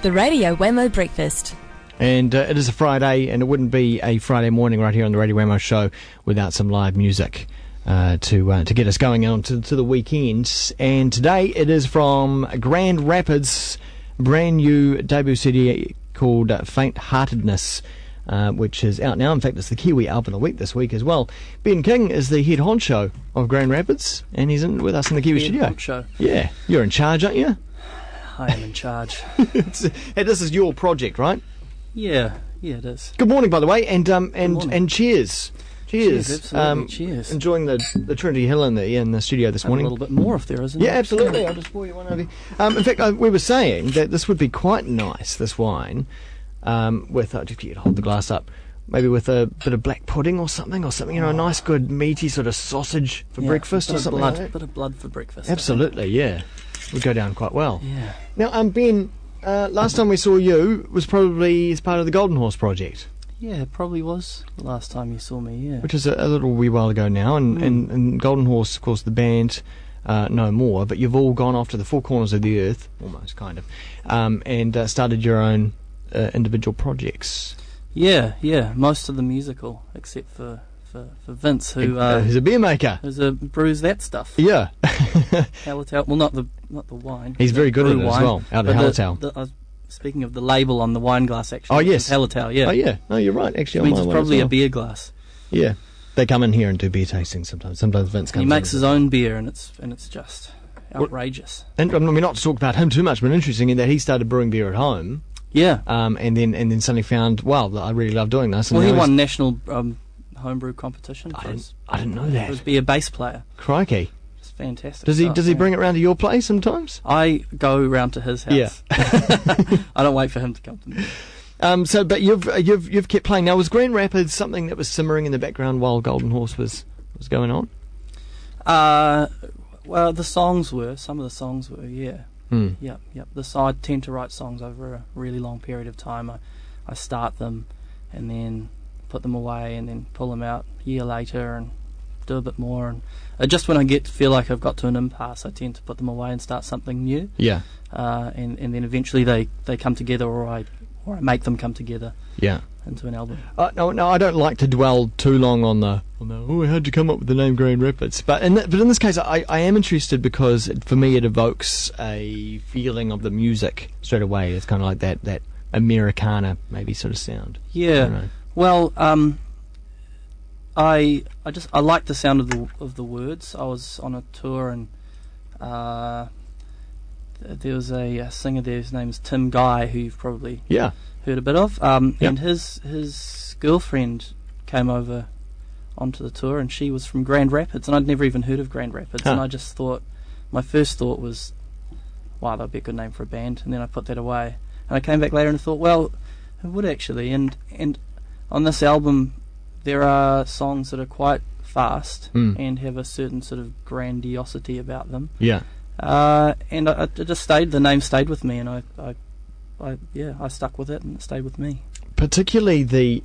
The Radio Wammo Breakfast. And it is a Friday, and it wouldn't be a Friday morning right here on the Radio Wammo show without some live music to get us going on to the weekend. And today it is from Grand Rapids' brand new debut CD called Faint Heartedness, which is out now. In fact, it's the Kiwi Album of the Week this week as well. Ben King is the head honcho of Grand Rapids, and he's with us in the Kiwi studio. Honcho. Yeah, you're in charge, aren't you? I am in charge. Hey, this is your project, right? Yeah, it is. Good morning, by the way, and morning. cheers. Cheers. Absolutely. Cheers. Enjoying the Trinity Hill in the studio this morning. A little bit more if there isn't. Yeah, absolutely. I'll just pour you one over here. In fact, we were saying that this would be quite nice, this wine, with just get you to hold the glass up, maybe with a bit of black pudding or something, a nice, good, meaty sort of sausage for breakfast or something like that. A bit of blood for breakfast. Absolutely, yeah. Would go down quite well. Yeah. Now, Ben, last time we saw you was probably as part of the Golden Horse project. Yeah, it probably was the last time you saw me, yeah. Which is a little wee while ago now, and Golden Horse, of course, the band, no more, but you've all gone off to the four corners of the earth, almost, kind of, and started your own individual projects. Yeah, most of the musical, except for Vince, who's a beer maker. Who's brews that stuff. Yeah. Hallertau. Well, not the wine. He's very good at it as well, out of Hallertau. Speaking of the label on the wine glass, actually. Oh, yes. Hallertau, yeah. Oh, yeah. No, you're right. Actually, it means it's probably a beer glass. Yeah. They come in here and do beer tastings sometimes. Sometimes Vince comes in. He makes his own beer, and it's just outrageous. And I mean, not to talk about him too much, but interesting in that he started brewing beer at home. Yeah. And then suddenly found, wow, I really love doing this. And he won national homebrew competition. I didn't know that. He was be a bass player. Crikey. It's fantastic. Does he bring it round to your place sometimes? I go round to his house. Yeah. I don't wait for him to come to me. But you've kept playing. Now, was Grand Rapids something that was simmering in the background while Golden Horse was going on? Well, some of the songs were, yeah. Yep. I tend to write songs over a really long period of time. I start them and then put them away and then pull them out a year later and do a bit more. And just when I feel like I've got to an impasse, I tend to put them away and start something new. Yeah. And then eventually they come together, or I make them come together. Yeah. Into an album. No, I don't like to dwell too long on the how'd you come up with the name Grand Rapids? But in this case, I am interested because for me it evokes a feeling of the music straight away. It's kind of like that Americana maybe sort of sound. Yeah. Well, I like the sound of the words. I was on a tour and there was a singer there. His name is Tim Guy, who you've probably heard a bit of. And his girlfriend came over onto the tour, and she was from Grand Rapids, and I'd never even heard of Grand Rapids. And I just thought, my first thought was, wow, that'd be a good name for a band. And then I put that away, and I came back later and thought, well, it would actually. And on this album, there are songs that are quite fast and have a certain sort of grandiosity about them. Yeah. And I just stayed. The name stayed with me, and I stuck with it, and it stayed with me. Particularly the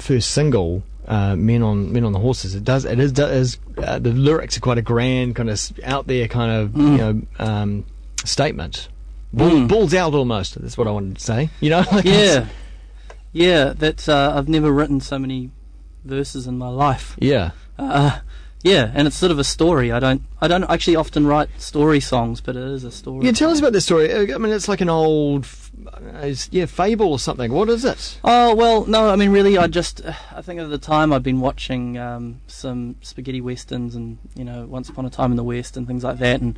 first single, "Men on the Horses." It is the lyrics are quite a grand, kind of out there, kind of statement. Balls out almost. That's what I wanted to say. Yeah. That's I've never written so many verses in my life. Yeah. Yeah, and it's sort of a story. I don't actually often write story songs, but it is a story. Yeah, tell us about this story. I mean, it's like an old, fable or something. What is it? Oh, well, no, I mean, really, I think at the time I'd been watching some spaghetti westerns and, Once Upon a Time in the West and things like that, and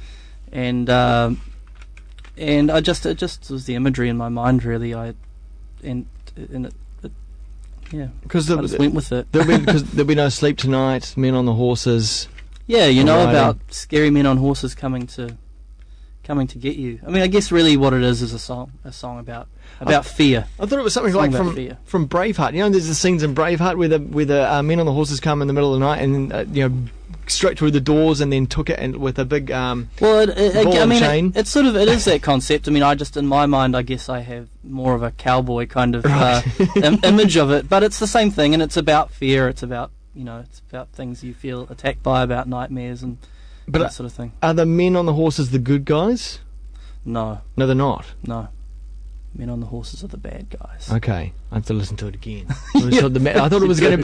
it just was the imagery in my mind, really. Yeah, because I just went with it. There'll be no sleep tonight. Men on the horses. Yeah, about scary men on horses coming to get you. I mean, I guess really what it is a song about fear. I thought it was something like from Braveheart. There's the scenes in Braveheart where the men on the horses come in the middle of the night and straight through the doors and then took it and with a big chain. It's sort of, it is that concept. I mean, I just, in my mind, I guess I have more of a cowboy kind of image of it, but it's the same thing, and it's about fear. It's about things you feel attacked by, about nightmares and that sort of thing. Are the men on the horses the good guys? No, they're not. No. Men on the Horses are the bad guys. Okay, I have to listen to it again. I thought it was going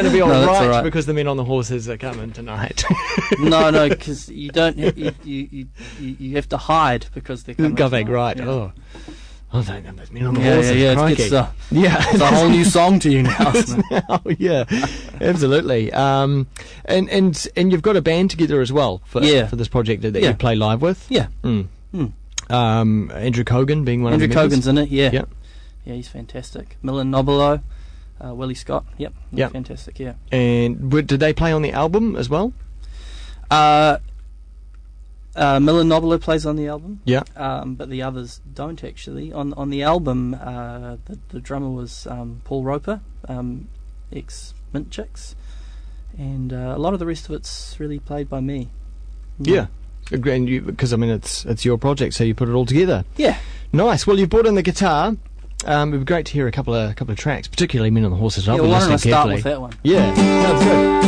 to be all right because the Men on the Horses are coming tonight. No, because you don't. You have to hide because they're coming. Go back, right? Yeah. Oh, I don't know. Men on the Horses. Yeah. It's a whole new song to you now. Oh yeah, absolutely. And you've got a band together as well for this project that you play live with. Yeah. Andrew Cogan being one of the members. Andrew Cogan's in it, yeah. Yeah, he's fantastic. Millen Nobilo, Willie Scott, yep. Fantastic, yeah. And did they play on the album as well? Millen Nobilo plays on the album. Yeah. But the others don't actually. On the album, the drummer was Paul Roper, ex-Mint Chicks, and a lot of the rest of it's really played by me. Yeah. Because it's your project, so you put it all together. Yeah, nice. Well, you've brought in the guitar. It'd be great to hear a couple of tracks, particularly "Men on the Horses." Why don't I start with that one? Yeah, sounds good.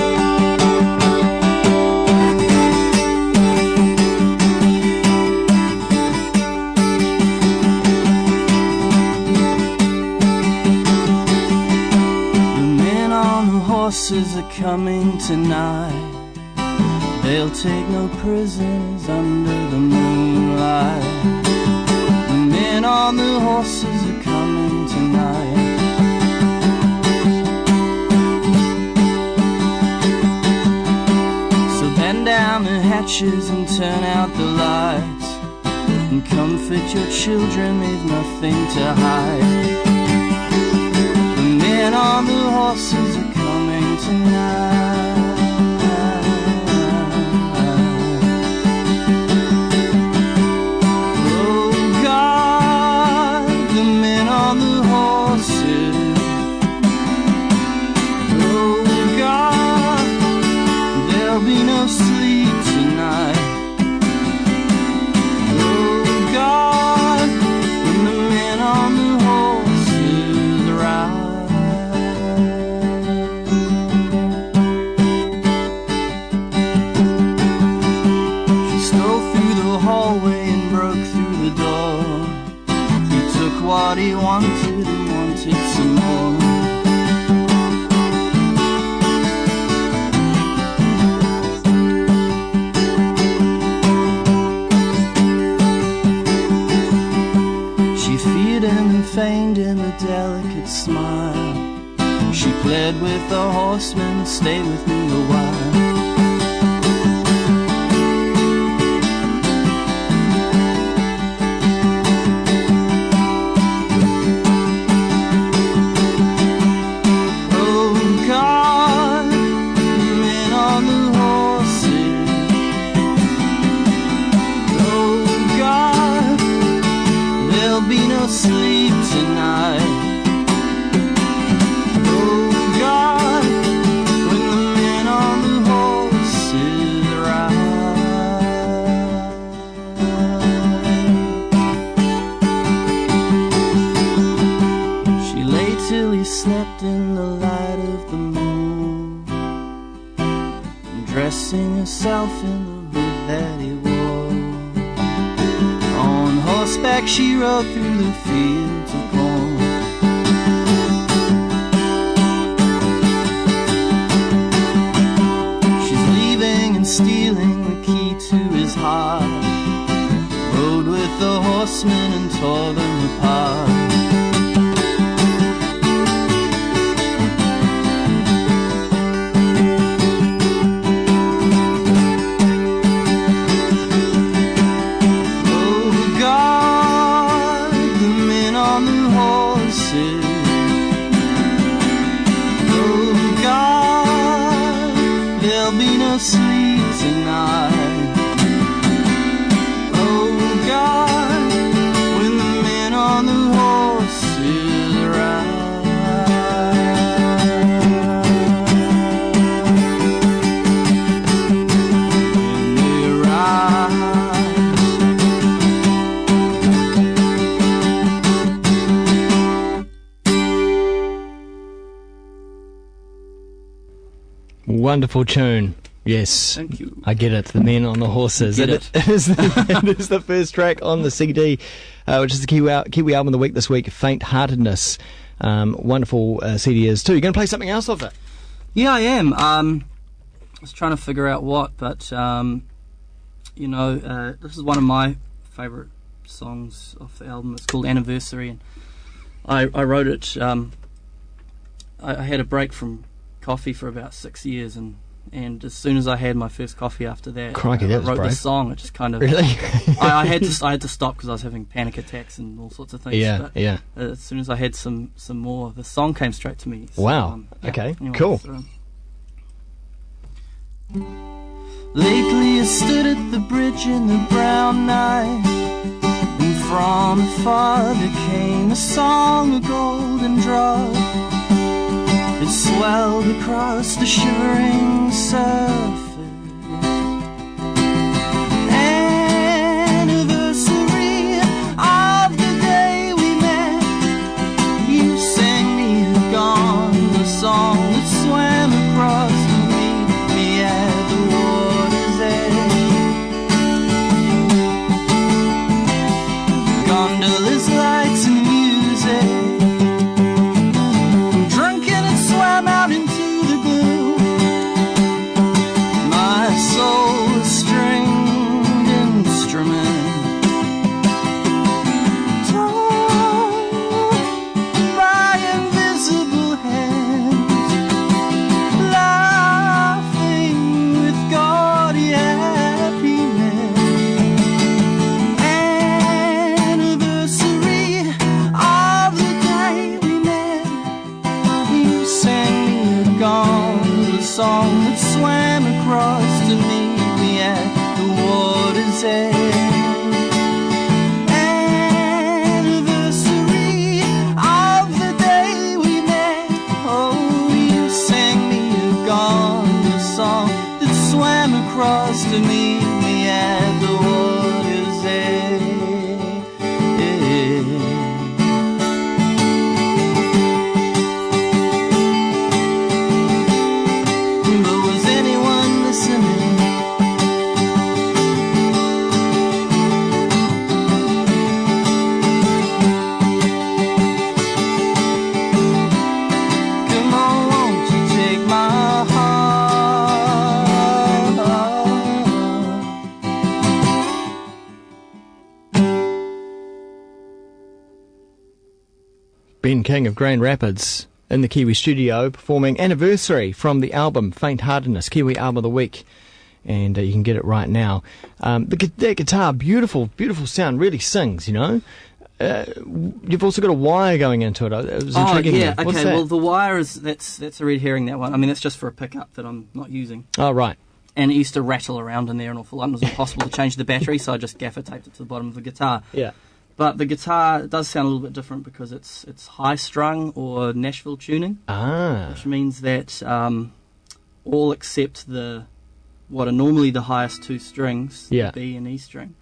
The men on the horses are coming tonight. They'll take no prisoners under the moonlight. The men on the horses are coming tonight. So bend down the hatches and turn out the lights, and comfort your children, they've nothing to hide. The men on the horses are coming tonight. What he wanted and wanted some more. She feared him and feigned him a delicate smile. She pled with the horseman, stay with me a while. Sleep tonight. Oh God, when the men on the horses ride. She lay till he slept in the light of the moon, dressing herself in the hood that he wore. On horseback she rode through the fields of corn. She's leaving and stealing the key to his heart. Rode with the horsemen and tore them apart. Sleep tonight. Oh God, when the men on the horses ride. When they ride. Wonderful tune. Yes. Thank you. I get it. The Men on the Horses. It is the first track on the CD, which is the Kiwi album of the week this week, Faint Heartedness. Wonderful CD is too. You're going to play something else off it? Yeah, I am. I was trying to figure out what, but, this is one of my favourite songs off the album. It's called Anniversary, and I wrote it. I had a break from coffee for about 6 years, and as soon as I had my first coffee after that, Crikey, I wrote this song. It just kind of really. I had to stop because I was having panic attacks and all sorts of things. Yeah, but, as soon as I had some more, the song came straight to me. So, wow. Okay. Anyway, cool. Lately I stood at the bridge in the brown night, and from afar there came a song, a golden drop. It swelled across the shivering surface. Anniversary of the day we met. You sang me a gone, the song that swam across to meet me at the water's edge. Gondolas, lights and music. Out into the gloom, my soul a stringed instrument, torn by invisible hands, laughing with gaudy happiness. Anniversary of the day we met. You sang gone, the song that swam across to meet me at the water's edge. Anniversary of the day we met. Oh, you sang me a gone, the song that swam across to meet me at the water's edge. Ben King of Grand Rapids in the Kiwi studio performing Anniversary from the album Faint Heartedness, Kiwi album of the week, and you can get it right now. That guitar, beautiful sound, really sings, you know. You've also got a wire going into it. It was intriguing me. Okay. Well, the wire that's a red herring, that one. I mean, that's just for a pickup that I'm not using. Oh, right. And it used to rattle around in there an awful lot. And it was impossible to change the battery, so I just gaffer taped it to the bottom of the guitar. Yeah. But the guitar does sound a little bit different because it's high strung or Nashville tuning, which means that all except what are normally the highest two strings, the B and E string,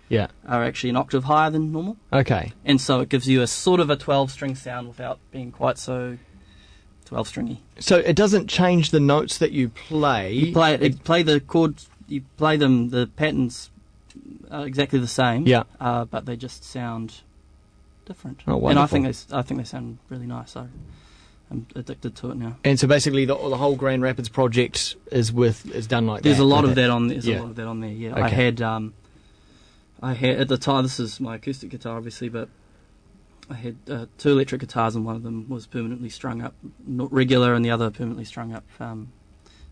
are actually an octave higher than normal. Okay. And so it gives you a sort of a 12-string sound without being quite so 12-stringy. So it doesn't change the notes that you play. You play the chords. You play them. The patterns are exactly the same. Yeah. But they just sound different. Oh, wonderful. And I think they sound really nice. I'm addicted to it now. And so basically, the whole Grand Rapids project is done like There's that. a lot of that on. There's a lot of that on there. Yeah. Okay. I had at the time. This is my acoustic guitar, obviously, but I had 2 electric guitars, and one of them was permanently strung up, not regular, and the other permanently strung up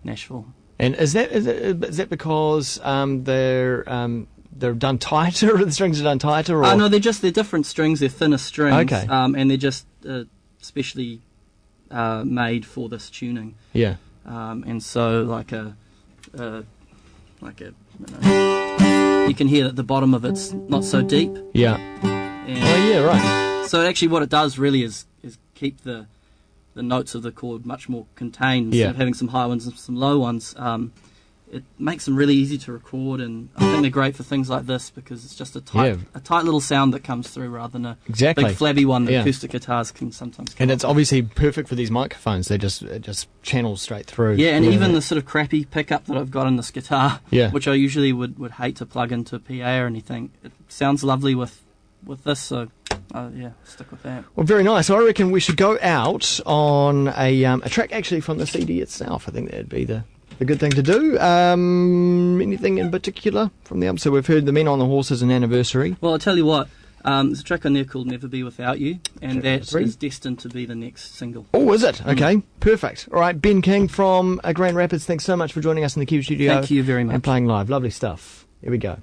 Nashville. And is that because they're done tighter, or the strings are done tighter? Or? No, they're different strings. They're thinner strings. Okay. And they're just specially made for this tuning. Yeah. And so you can hear that the bottom of it's not so deep. Yeah. And right. So actually, what it does really is keep the notes of the chord much more contained instead of having some high ones and some low ones. it makes them really easy to record, and I think they're great for things like this because it's just a tight little sound that comes through rather than a big flabby one that acoustic guitars can sometimes come. And it's obviously perfect for these microphones. They just channel straight through. Yeah, and even the sort of crappy pickup that I've got in this guitar, which I usually would hate to plug into a PA or anything, it sounds lovely with this, so stick with that. Well, very nice. I reckon we should go out on a track actually from the CD itself. I think that'd be the good thing to do. Anything in particular from the album? So we've heard The Men on the Horses and Anniversary. Well, I'll tell you what, there's a track on there called Never Be Without You, and that is destined to be the next single. Oh, is it? Okay, perfect. All right, Ben King from Grand Rapids, thanks so much for joining us in the Cube Studio. Thank you very much. And playing live. Lovely stuff. Here we go.